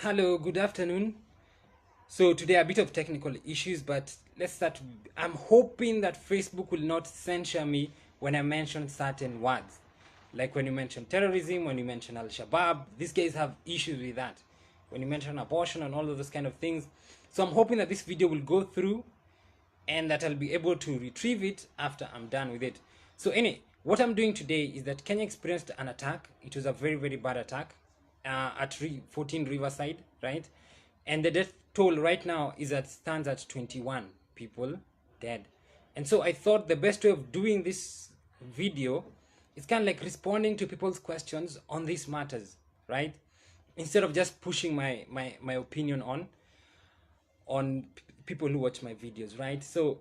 Hello, good afternoon. So today a bit of technical issues, but let's start. I'm hoping that Facebook will not censure me when I mention certain words. Like when you mention terrorism, when you mention Al-Shabaab, these guys have issues with that. When you mention abortion and all of those kind of things. So I'm hoping that this video will go through and that I'll be able to retrieve it after I'm done with it. So anyway, what I'm doing today is that Kenya experienced an attack. It was a very, very bad attack at 14 Riverside, right? And the death toll right now stands at 21 people dead. And so I thought the best way of doing this video is kind of like responding to people's questions on these matters, right? Instead of just pushing my opinion on people who watch my videos, right? So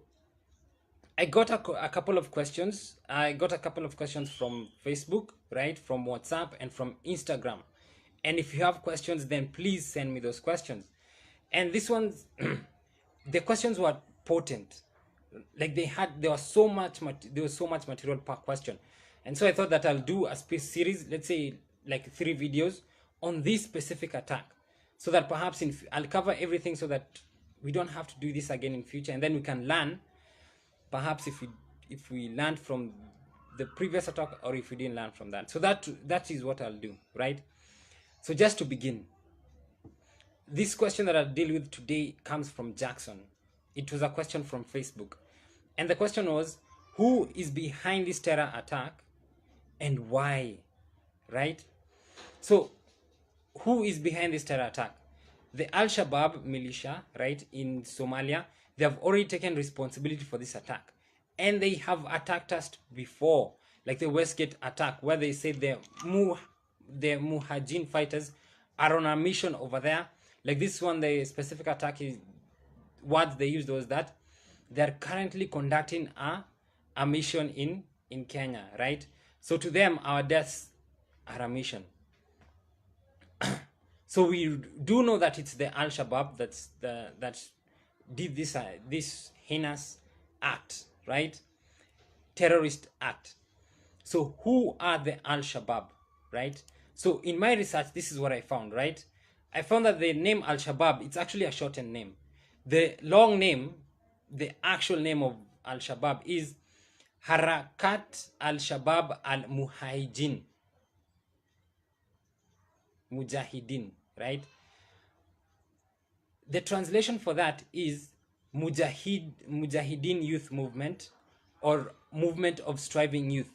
I got a couple of questions. I got a couple of questions from Facebook, right? From WhatsApp and from Instagram. And if you have questions, then please send me those questions. And this one's, the questions were potent. Like there was so much material per question. And so I thought that I'll do a series, let's say like 3 videos on this specific attack. So that perhaps I'll cover everything so that we don't have to do this again in future. And then we can learn, perhaps if we learned from the previous attack or if we didn't learn from that. So that is what I'll do, right? So just to begin, this question that I'll deal with today comes from Jackson. It was a question from Facebook. And the question was, who is behind this terror attack and why, right? So who is behind this terror attack? The Al-Shabaab militia, right, in Somalia, they have already taken responsibility for this attack. And they have attacked us before, like the Westgate attack, where they said the Mujahideen fighters are on a mission over there. Like this one, the specific attack is, what they used was that they're currently conducting a mission in Kenya, right? So to them, our deaths are a mission. So we do know that it's the Al-Shabaab that did this heinous act, right? Terrorist act. So who are the Al-Shabaab, right? So in my research, this is what I found, right? I found that the name Al-Shabaab, it's actually a shortened name. The long name, the actual name of Al-Shabaab is Harakat Al-Shabaab Al-Mujahideen. Mujahideen, right? The translation for that is Mujahideen Youth Movement, or Movement of Striving Youth.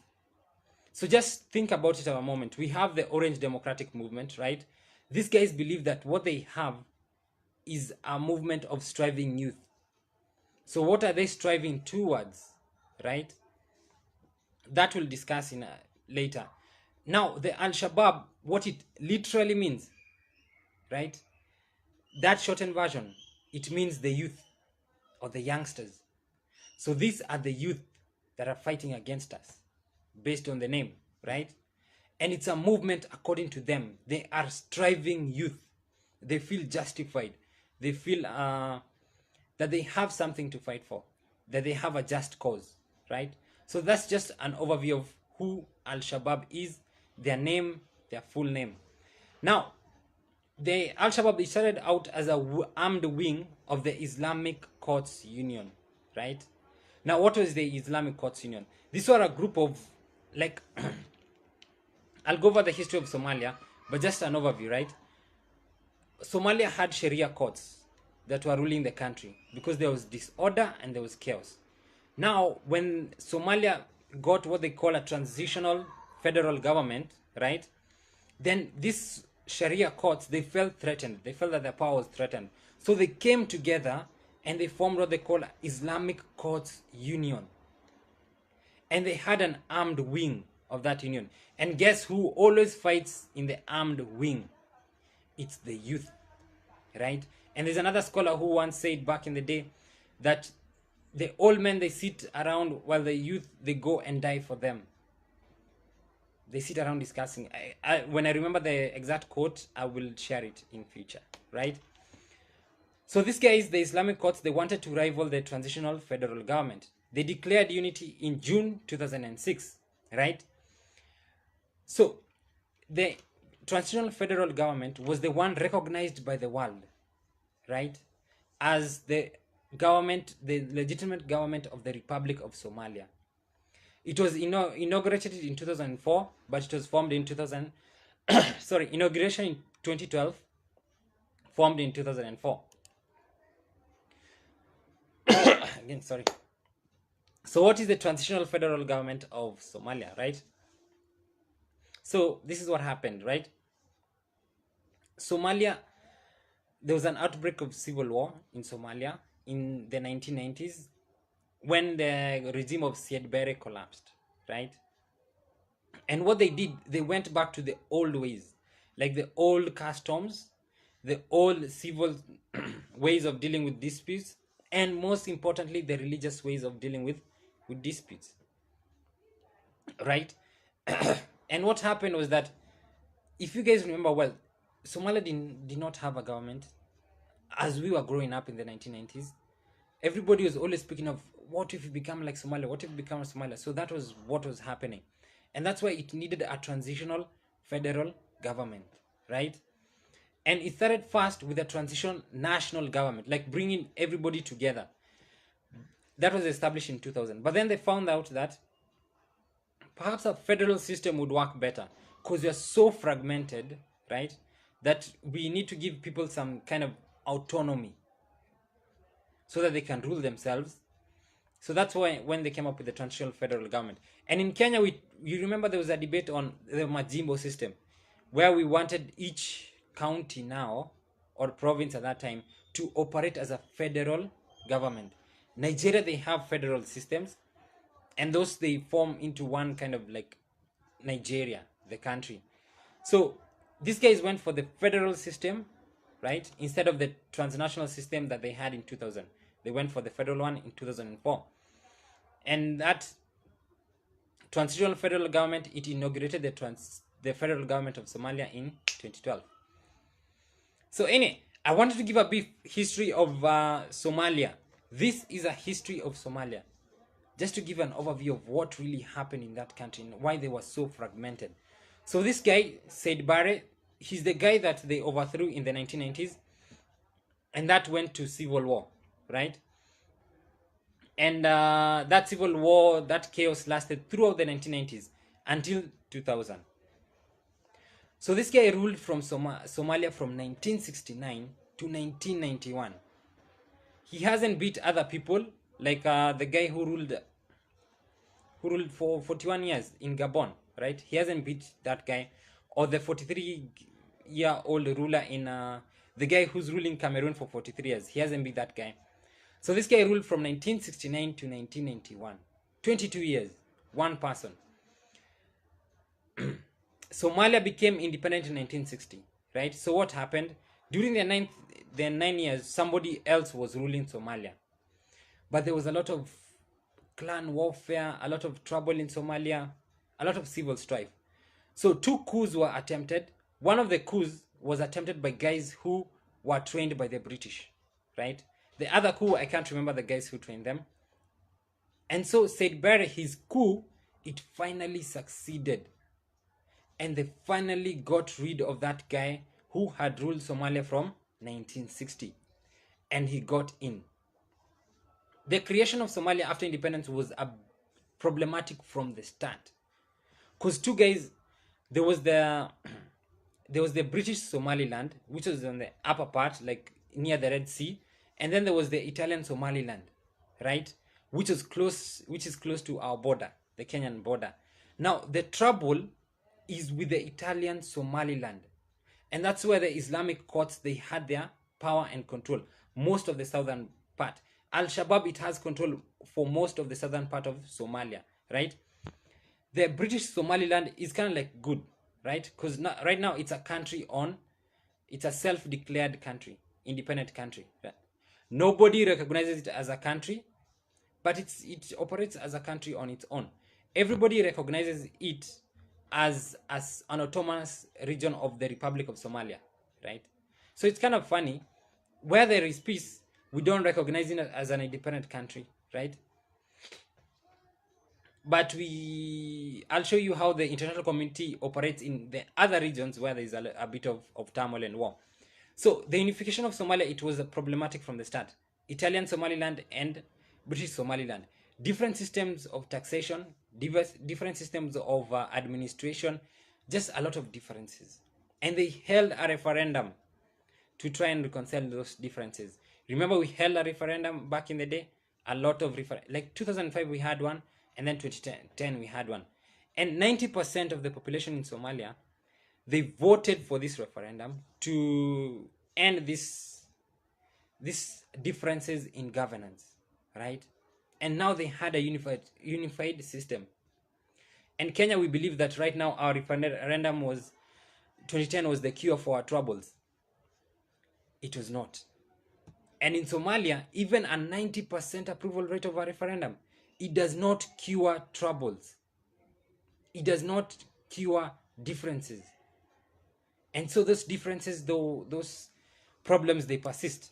So just think about it for a moment. We have the Orange Democratic Movement, right? These guys believe that what they have is a movement of striving youth. So what are they striving towards, right? That we'll discuss later. Now, the Al-Shabaab, what it literally means, right? That shortened version, it means the youth or the youngsters. So these are the youth that are fighting against us based on the name, right? And it's a movement according to them. They are striving youth. They feel justified. They feel that they have something to fight for, that they have a just cause, right? So that's just an overview of who Al-Shabaab is, their name, their full name. Now, the Al-Shabaab started out as an armed wing of the Islamic Courts Union, right? Now, what was the Islamic Courts Union? These were a group of, like, I'll go over the history of Somalia, but just an overview, right? Somalia had Sharia courts that were ruling the country because there was disorder and there was chaos. Now, when Somalia got what they call a transitional federal government, right? Then these Sharia courts, they felt threatened. They felt that their power was threatened. So they came together and they formed what they call Islamic Courts Union. And they had an armed wing of that union. And guess who always fights in the armed wing? It's the youth, right? And there's another scholar who once said back in the day that the old men, they sit around while the youth, they go and die for them. They sit around discussing. When I remember the exact quote, I will share it in future, right? So these guys, the Islamic courts, they wanted to rival the transitional federal government. They declared unity in June 2006, right? So the transitional federal government was the one recognized by the world, right, as the government, the legitimate government of the Republic of Somalia. It was inaugurated in 2004, but it was formed in 2000. Sorry, inauguration in 2012, formed in 2004. Again, sorry. So what is the transitional federal government of Somalia, right? So this is what happened, right? Somalia, there was an outbreak of civil war in Somalia in the 1990s when the regime of Siad Barre collapsed, right? And what they did, they went back to the old ways, like the old customs, the old civil ways of dealing with disputes, and most importantly, the religious ways of dealing with disputes, right? And what happened was that, if you guys remember well, Somalia did not have a government as we were growing up in the 1990s. Everybody was always speaking of, what if we become like Somalia? What if we become Somalia? So that was what was happening. And that's why it needed a transitional federal government, right? And it started first with a transitional national government, like bringing everybody together. That was established in 2000. But then they found out that perhaps a federal system would work better because we are so fragmented, right, that we need to give people some kind of autonomy so that they can rule themselves. So that's why when they came up with the transitional federal government. And in Kenya, you remember there was a debate on the Majimbo system, where we wanted each county now, or province at that time, to operate as a federal government. Nigeria, they have federal systems, and those they form into one kind of like Nigeria, the country. So these guys went for the federal system, right, instead of the transnational system that they had in 2000. They went for the federal one in 2004. And that transitional federal government, it inaugurated the federal government of Somalia in 2012. So anyway, I wanted to give a brief history of Somalia. This is a history of Somalia, just to give an overview of what really happened in that country and why they were so fragmented. So this guy, Said Barre, he's the guy that they overthrew in the 1990s, and that went to civil war, right? And that civil war, that chaos lasted throughout the 1990s until 2000. So this guy ruled from Somalia from 1969 to 1991. He hasn't beat other people like the guy who ruled for 41 years in Gabon, right? He hasn't beat that guy, or the 43-year-old ruler in the guy who's ruling Cameroon for 43 years. He hasn't beat that guy. So this guy ruled from 1969 to 1991. 22 years, one person. Somalia became independent in 1960, right? So what happened? During the 9 years, somebody else was ruling Somalia. But there was a lot of clan warfare, a lot of trouble in Somalia, a lot of civil strife. So 2 coups were attempted. One of the coups was attempted by guys who were trained by the British, right? The other coup, I can't remember the guys who trained them. And so Said Barre, his coup, it finally succeeded. And they finally got rid of that guy who had ruled Somalia from 1960. And he got in. The creation of Somalia after independence was problematic from the start. Because 2 guys, there was the British Somaliland, which was on the upper part, like near the Red Sea. And then there was the Italian Somaliland, right? Which is close to our border, the Kenyan border. Now, the trouble is with the Italian Somaliland. And that's where the Islamic courts, they had their power and control. Most of the southern part. Shabaab, it has control for most of the southern part of Somalia, right? The British Somaliland is kind of like good, right? Because right now it's a self-declared country, independent country, right? Nobody recognizes it as a country, but it operates as a country on its own. Everybody recognizes it as an autonomous region of the Republic of Somalia, right? So it's kind of funny. Where there is peace, we don't recognize it as an independent country, right? But I'll show you how the international community operates in the other regions where there is a bit of turmoil and war. So the unification of Somalia, it was problematic from the start. Italian Somaliland and British Somaliland, different systems of taxation, different systems of administration, just a lot of differences. And they held a referendum to try and reconcile those differences. Remember, we held a referendum back in the day. A lot of like 2005 we had one, and then 2010 we had one, and 90% of the population in Somalia, they voted for this referendum to end these differences in governance, right? And now they had a unified system. And Kenya, we believe that right now our referendum was 2010 was the cure for our troubles. It was not. And in Somalia, even a 90% approval rate of a referendum, it does not cure troubles. It does not cure differences. And so those differences, though, those problems, they persist.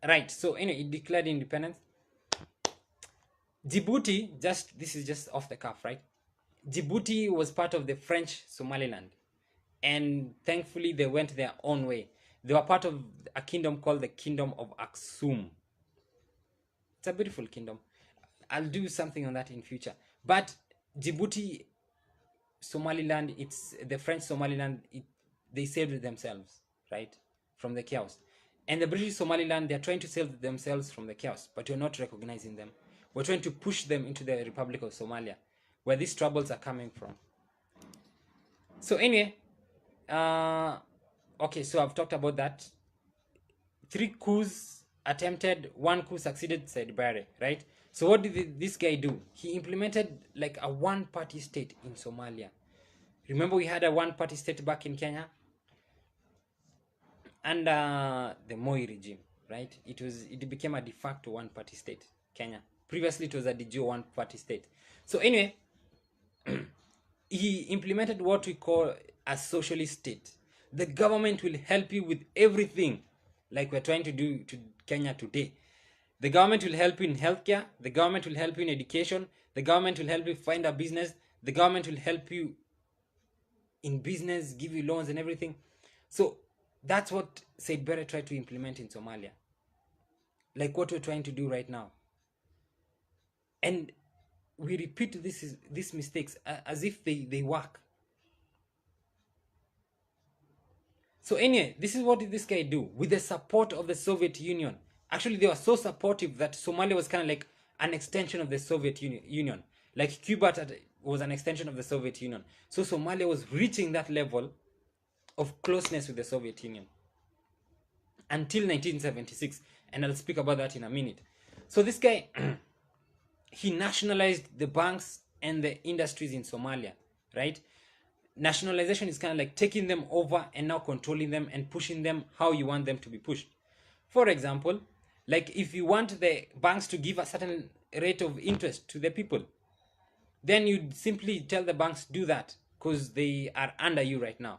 Right, so anyway, it declared independence. Djibouti, this is just off the cuff, right? Djibouti was part of the French Somaliland. And thankfully, they went their own way. They were part of a kingdom called the Kingdom of Aksum. It's a beautiful kingdom. I'll do something on that in future. But Djibouti, Somaliland, it's the French Somaliland, they saved themselves, right, from the chaos. And the British Somaliland, they're trying to save themselves from the chaos, but you're not recognizing them. We're trying to push them into the Republic of Somalia, where these troubles are coming from. So anyway, okay, so I've talked about that. 3 coups attempted, 1 coup succeeded, said Barre, right? So what did this guy do? He implemented like a one-party state in Somalia. Remember, we had a one-party state back in Kenya under the Moi regime, right? It became a de facto one-party state, Kenya. Previously, it was a de jure one-party state. So anyway, he implemented what we call a socialist state. The government will help you with everything, like we're trying to do to Kenya today. The government will help you in healthcare. The government will help you in education. The government will help you find a business. The government will help you in business, give you loans and everything. So that's what Said Barre tried to implement in Somalia. Like what we're trying to do right now. And we repeat these mistakes as if they work. So anyway, this is what did this guy do with the support of the Soviet Union. Actually, they were so supportive that Somalia was kind of like an extension of the Soviet Union. Like Cuba was an extension of the Soviet Union. So Somalia was reaching that level of closeness with the Soviet Union until 1976. And I'll speak about that in a minute. So this guy, he nationalized the banks and the industries in Somalia, right? Nationalization is kind of like taking them over and now controlling them and pushing them how you want them to be pushed. For example, like if you want the banks to give a certain rate of interest to the people, then you simply tell the banks do that because they are under you right now,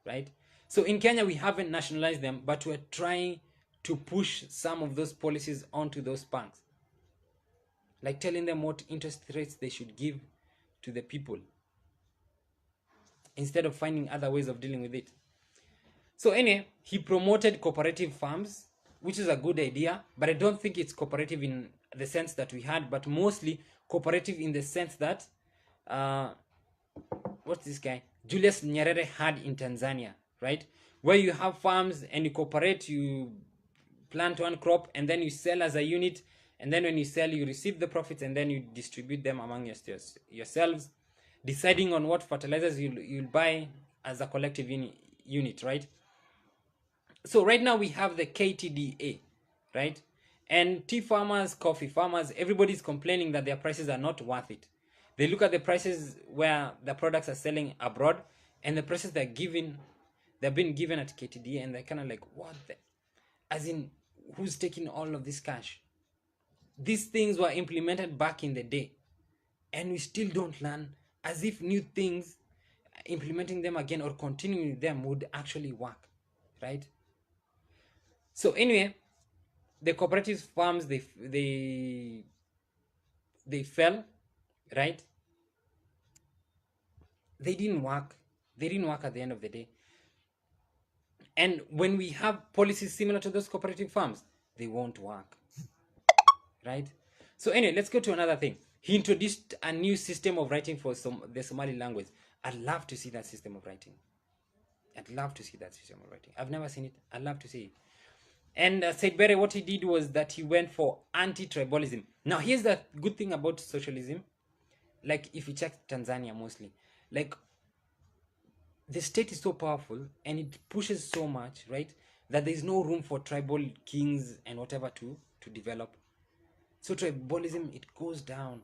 right? So in Kenya, we haven't nationalized them, but we're trying to push some of those policies onto those banks, like telling them what interest rates they should give to the people instead of finding other ways of dealing with it. So anyway, he promoted cooperative farms, which is a good idea, but I don't think it's cooperative in the sense that we had, but mostly cooperative in the sense that, what's this guy? Julius Nyerere had in Tanzania, right? Where you have farms and you cooperate, you plant one crop and then you sell as a unit, and then when you sell, you receive the profits and then you distribute them among yourselves, deciding on what fertilizers you'll buy as a collective unit, right? So right now we have the KTDA, right? And tea farmers, coffee farmers, everybody's complaining that their prices are not worth it. They look at the prices where the products are selling abroad and the prices they've been given at KTDA, and they're kind of like, what the? As in, who's taking all of this cash? These things were implemented back in the day, and we still don't learn, as if new things, implementing them again or continuing them would actually work, right? So anyway, the cooperative farms, they fell, right? They didn't work. They didn't work at the end of the day. And when we have policies similar to those cooperative farms, they won't work, right? So anyway, let's go to another thing. He introduced a new system of writing for the Somali language. I'd love to see that system of writing. I'd love to see that system of writing. I've never seen it. I'd love to see it. And Said Bere, what he did was that he went for anti-tribalism. Now, here's the good thing about socialism. Like, if you check Tanzania mostly, like, the state is so powerful and it pushes so much, right, that there's no room for tribal kings and whatever to develop. So tribalism, it goes down.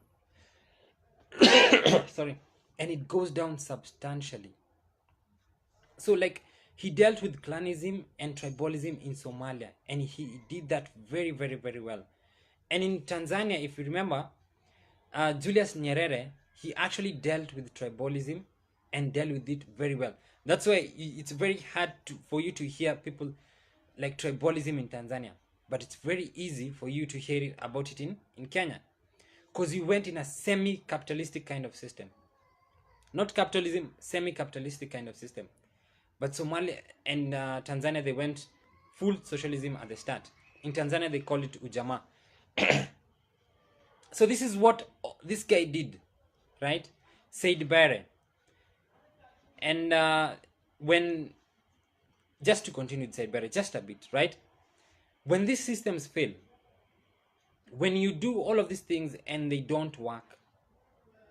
Sorry. And it goes down substantially. So, like, he dealt with clanism and tribalism in Somalia, and he did that very, very, very well. And in Tanzania, if you remember, Julius Nyerere, he actually dealt with tribalism and dealt with it very well. That's why it's very hard for you to hear people like tribalism in Tanzania, but it's very easy for you to hear about it in Kenya, because you went in a semi-capitalistic kind of system. Not capitalism, semi-capitalistic kind of system. But Somalia and Tanzania, they went full socialism at the start. In Tanzania, they call it Ujamaa. So this is what this guy did, right? Said Bare. And just to continue with Said Bare, just a bit, right? When these systems fail, when you do all of these things and they don't work,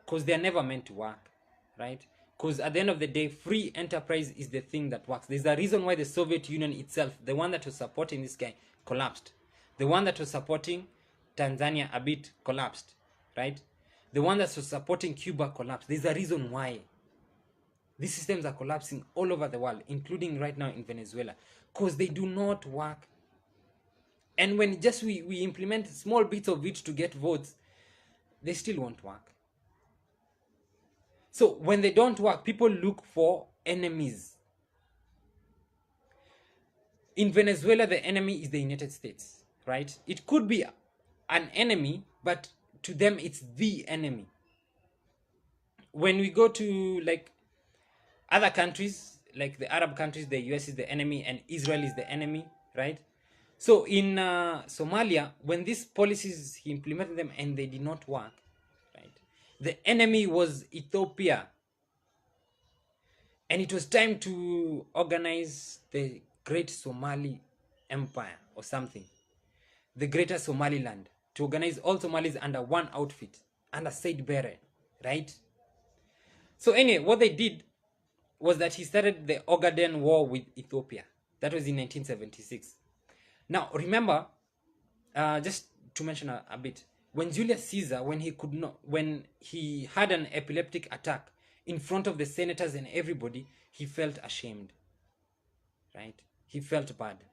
because they're never meant to work, right? Because at the end of the day, free enterprise is the thing that works. There's a reason why the Soviet Union itself, the one that was supporting this guy, collapsed. The one that was supporting Tanzania a bit collapsed, right? The one that was supporting Cuba collapsed. There's a reason why. These systems are collapsing all over the world, including right now in Venezuela, because they do not work. And when just we implement small bits of it to get votes, they still won't work. So when they don't work, people look for enemies. In Venezuela, the enemy is the United States, right? It could be an enemy, but to them, it's the enemy. When we go to like other countries, like the Arab countries, the US is the enemy and Israel is the enemy, right? So in Somalia, when these policies, he implemented them and they did not work, the enemy was Ethiopia. And it was time to organize the Great Somali Empire or something. The Greater Somaliland. To organize all Somalis under one outfit. Under Said Bare. Right? So anyway, what they did was that he started the Ogaden War with Ethiopia. That was in 1976. Now, remember, just to mention a bit, when Julius Caesar, when he had an epileptic attack in front of the senators and everybody, he felt ashamed, right? He felt bad.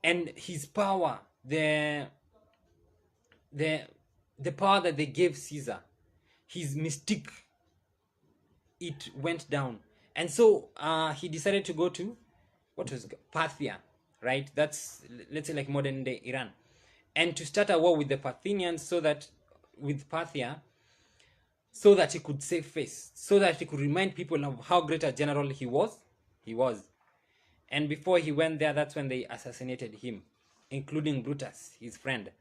And his power, the power that they gave Caesar, his mystique, it went down. And so he decided to go to, Parthia, right? That's, let's say, like modern day Iran. And to start a war with the Parthians with Parthia, so that he could save face, so that he could remind people of how great a general he was. And before he went there, that's when they assassinated him, including Brutus, his friend.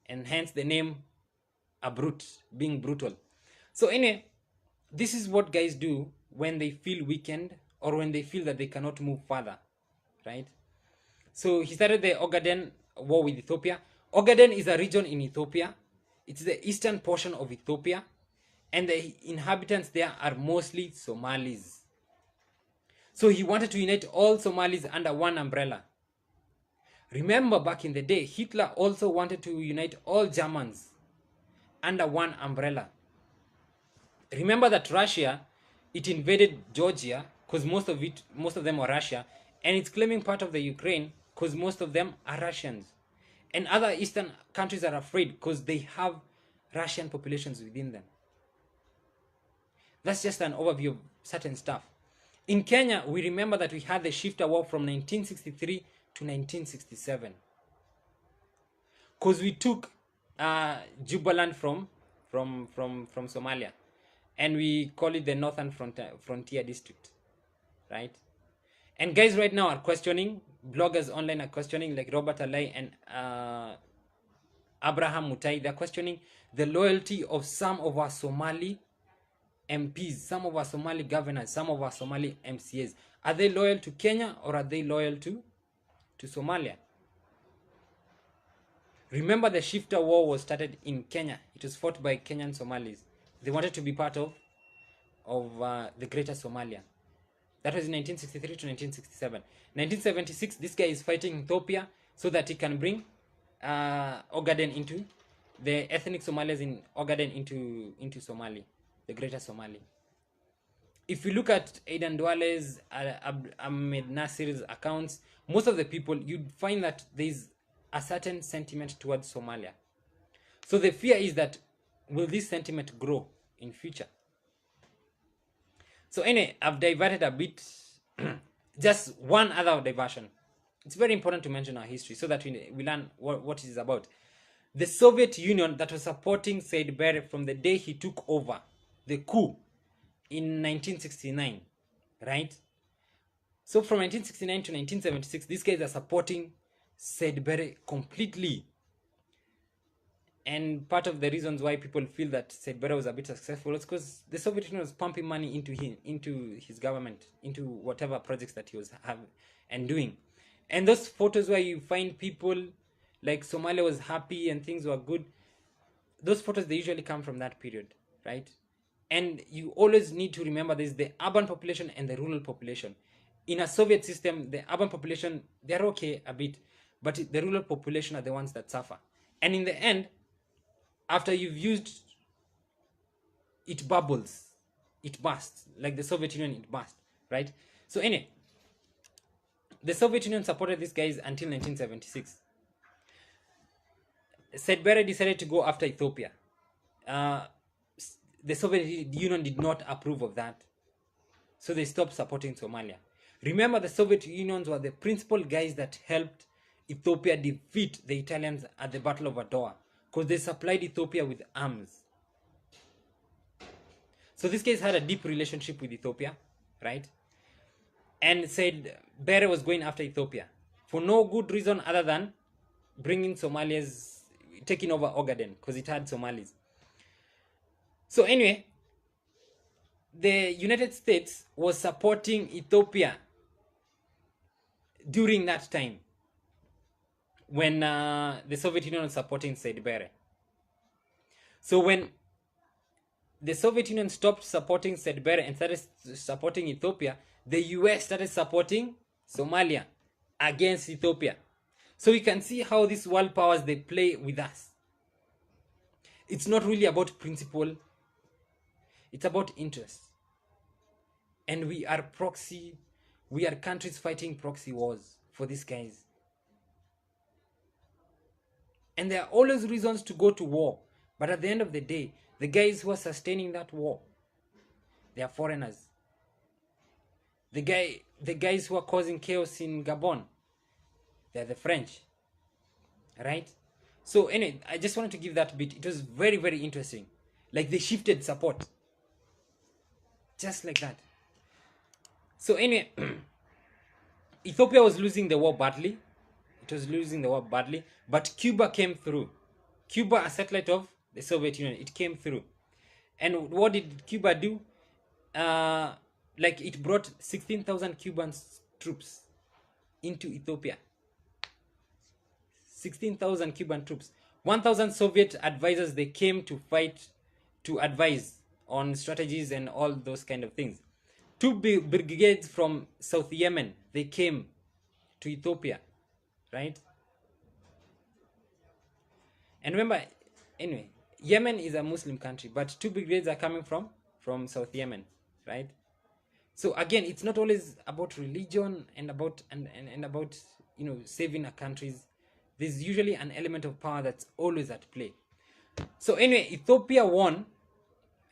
And hence the name a brute, being brutal. So anyway, this is what guys do when they feel weakened or when they feel that they cannot move further, right? So he started the Ogaden war with Ethiopia. Ogaden is a region in Ethiopia. It's the eastern portion of Ethiopia. And the inhabitants there are mostly Somalis. So he wanted to unite all Somalis under one umbrella. Remember, back in the day, Hitler also wanted to unite all Germans under one umbrella. Remember that Russia, it invaded Georgia because most of them are Russia, and it's claiming part of the Ukraine because most of them are Russians. And other eastern countries are afraid because they have Russian populations within them. That's just an overview of certain stuff. In Kenya, we remember that we had the Shifter War from 1963 to 1967. Because we took Jubaland from from Somalia, and we call it the Northern Frontier District, right? And guys right now are questioning, bloggers online are questioning, like Robert Alai and Abraham Mutai. They're questioning the loyalty of some of our Somali MPs, some of our Somali governors, some of our Somali MCAs. Are they loyal to Kenya or are they loyal to Somalia? Remember, the Shifter War was started in Kenya. It was fought by Kenyan Somalis. They wanted to be part of the Greater Somalia. That was in 1963 to 1967. 1976, this guy is fighting Ethiopia so that he can bring Ogaden into the ethnic Somalis in Ogaden into Somali, the Greater Somali. If you look at Aidan Duale's, Ahmed Nasir's accounts, most of the people, you'd find that there's a certain sentiment towards Somalia. So the fear is that, will this sentiment grow in future? So anyway, I've diverted a bit. Just one other diversion. It's very important to mention our history so that we learn what it is about. The Soviet Union that was supporting Said Barre from the day he took over the coup in 1969, right? So from 1969 to 1976, these guys are supporting Said Barre completely. And part of the reasons why people feel that Said Barre was a bit successful is because the Soviet Union was pumping money into his government, into whatever projects that he was having and doing. And those photos where you find people like Somalia was happy and things were good, those photos, they usually come from that period, right? And you always need to remember there's the urban population and the rural population. In a Soviet system, the urban population, they're okay a bit, but the rural population are the ones that suffer. And in the end, after you've used, it bubbles, it bursts, like the Soviet Union, it burst, right? So anyway, the Soviet Union supported these guys until 1976. Said Barre decided to go after Ethiopia. The Soviet Union did not approve of that, so they stopped supporting Somalia. Remember, the Soviet Union were the principal guys that helped Ethiopia defeat the Italians at the Battle of Adwa, because they supplied Ethiopia with arms. So these guys had a deep relationship with Ethiopia, right? And Said Barre was going after Ethiopia for no good reason other than bringing Somalians, taking over Ogaden, because it had Somalis. So anyway, the United States was supporting Ethiopia during that time when the Soviet Union was supporting Said Barre. So when the Soviet Union stopped supporting Said Barre and started supporting Ethiopia, the US started supporting Somalia against Ethiopia. So you can see how these world powers, they play with us. It's not really about principle, it's about interest. And we are countries fighting proxy wars for these guys. And there are always reasons to go to war. But at the end of the day, the guys who are sustaining that war, they are foreigners. The guys who are causing chaos in Gabon, they're the French. Right? So anyway, I just wanted to give that bit. It was very, very interesting. Like they shifted support. Just like that. So anyway, Ethiopia was losing the war badly. It was losing the war badly. But Cuba came through. Cuba, a satellite of the Soviet Union, it came through. And what did Cuba do? Like it brought 16,000 Cuban troops into Ethiopia. 16,000 Cuban troops. 1,000 Soviet advisors, they came to fight, to advise on strategies and all those kind of things. 2 brigades from South Yemen, they came to Ethiopia, right? And remember, anyway, Yemen is a Muslim country, but 2 brigades are coming from South Yemen, right? So again, it's not always about religion and about saving a country's. There's usually an element of power that's always at play. So anyway, Ethiopia won,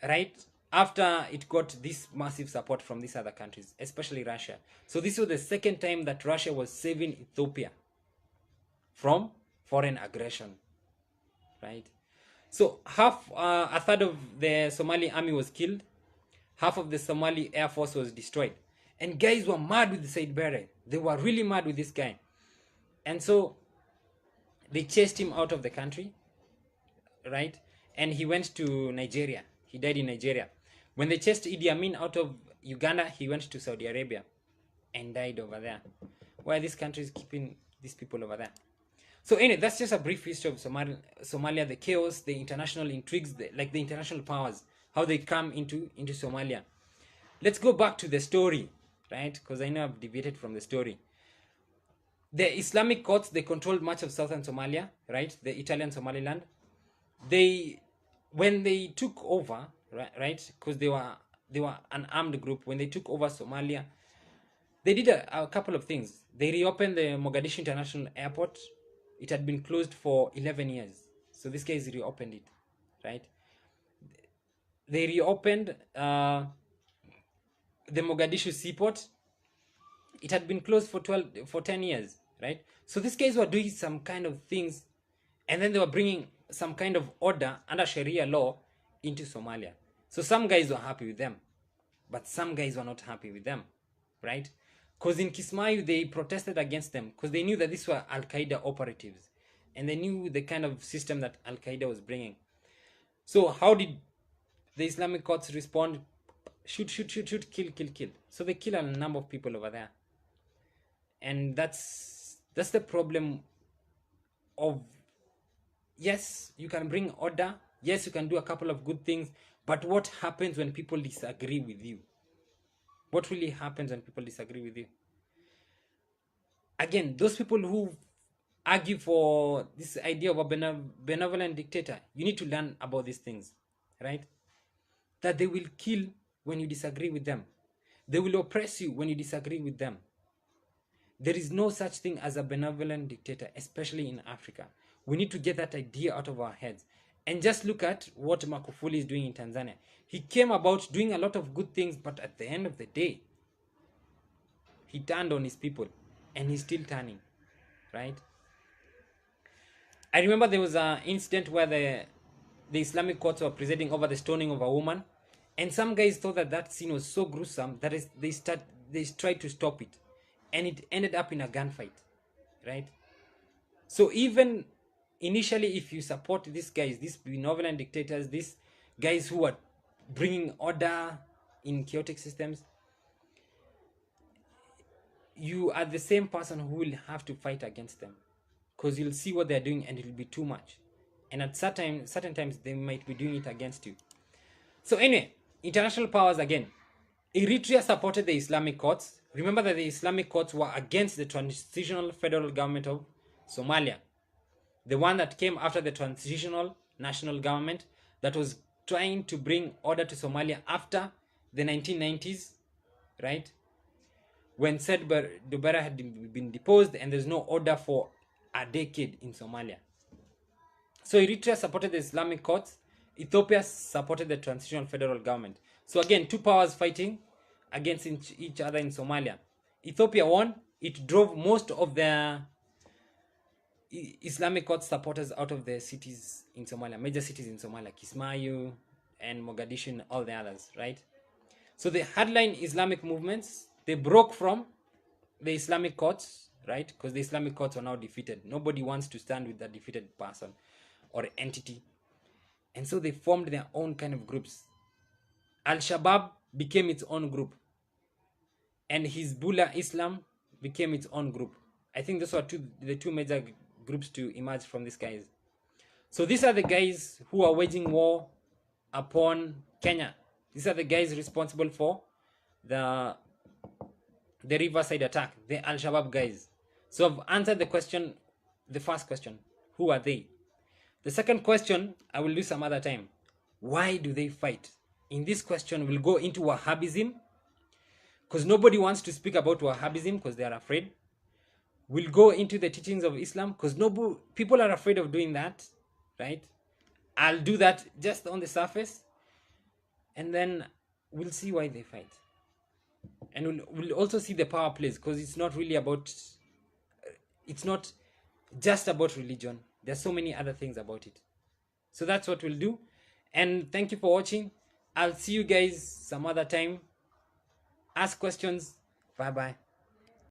right, after it got this massive support from these other countries, especially Russia. So this was the second time that Russia was saving Ethiopia from foreign aggression, right? So a third of the Somali army was killed, half of the Somali air force was destroyed, and guys were mad with Said Barre. They were really mad with this guy, and so they chased him out of the country, right? And he went to Nigeria. He died in Nigeria. When they chased Idi Amin out of Uganda, he went to Saudi Arabia and died over there. Why are these countries keeping these people over there? So anyway, that's just a brief history of Somalia, the chaos, the international intrigues, like the international powers, how they come into Somalia. Let's go back to the story, right? Because I know I've deviated from the story. The Islamic courts, they controlled much of southern Somalia, right? The Italian Somaliland. When they took over, right? Because they were an armed group. When they took over Somalia, they did a couple of things. They reopened the Mogadishu International Airport. It had been closed for 11 years. So this guys reopened it, right? They reopened the Mogadishu seaport. It had been closed for 10 years, right? So these guys were doing some kind of things, and then they were bringing some kind of order under Sharia law into Somalia. So some guys were happy with them, but some guys were not happy with them, right? Because in Kismayu, they protested against them because they knew that these were Al-Qaeda operatives, and they knew the kind of system that Al-Qaeda was bringing. So how did the Islamic courts respond? Shoot, kill. So they kill a number of people over there. And that's the problem of, yes, you can bring order, yes, you can do a couple of good things, but what happens when people disagree with you? What really happens when people disagree with you? Again, those people who argue for this idea of a benevolent dictator, you need to learn about these things, right? That they will kill when you disagree with them. They will oppress you when you disagree with them. There is no such thing as a benevolent dictator, especially in Africa. We need to get that idea out of our heads. And just look at what Magufuli is doing in Tanzania. He came about doing a lot of good things, but at the end of the day, he turned on his people, and he's still turning, right? I remember there was an incident where the Islamic courts were presiding over the stoning of a woman, and some guys thought that scene was so gruesome that they tried to stop it, and it ended up in a gunfight, right? So even initially, if you support these guys, these benevolent dictators, these guys who are bringing order in chaotic systems, you are the same person who will have to fight against them, because you'll see what they're doing and it'll be too much. And at certain times, they might be doing it against you. So anyway, international powers again. Eritrea supported the Islamic courts. Remember that the Islamic courts were against the transitional federal government of Somalia, the one that came after the transitional national government that was trying to bring order to Somalia after the 1990s, right? When Said Barre had been deposed and there's no order for a decade in Somalia. So Eritrea supported the Islamic courts. Ethiopia supported the transitional federal government. So again, two powers fighting against each other in Somalia. Ethiopia won. It drove most of the Islamic court supporters out of the cities in Somalia, major cities in Somalia, Kismayu and Mogadishu and all the others, right? So the hardline Islamic movements, they broke from the Islamic courts, right? Because the Islamic courts are now defeated. Nobody wants to stand with that defeated person or entity. And so they formed their own kind of groups. Al-Shabaab became its own group. And Hezbollah Islam became its own group. I think those were the two major groups to emerge from these guys. So these are the guys who are waging war upon Kenya. These are the guys responsible for the Riverside Attack, the Al-Shabaab guys. So I've answered the question, the first question, who are they? The second question, I will do some other time. Why do they fight? In this question, we'll go into Wahhabism, because nobody wants to speak about Wahhabism because they are afraid. We'll go into the teachings of Islam, because people are afraid of doing that, right? I'll do that just on the surface, and then we'll see why they fight. And we'll also see the power plays, because it's not really about, it's not just about religion. There's so many other things about it. So that's what we'll do. And thank you for watching. I'll see you guys some other time. Ask questions. Bye bye.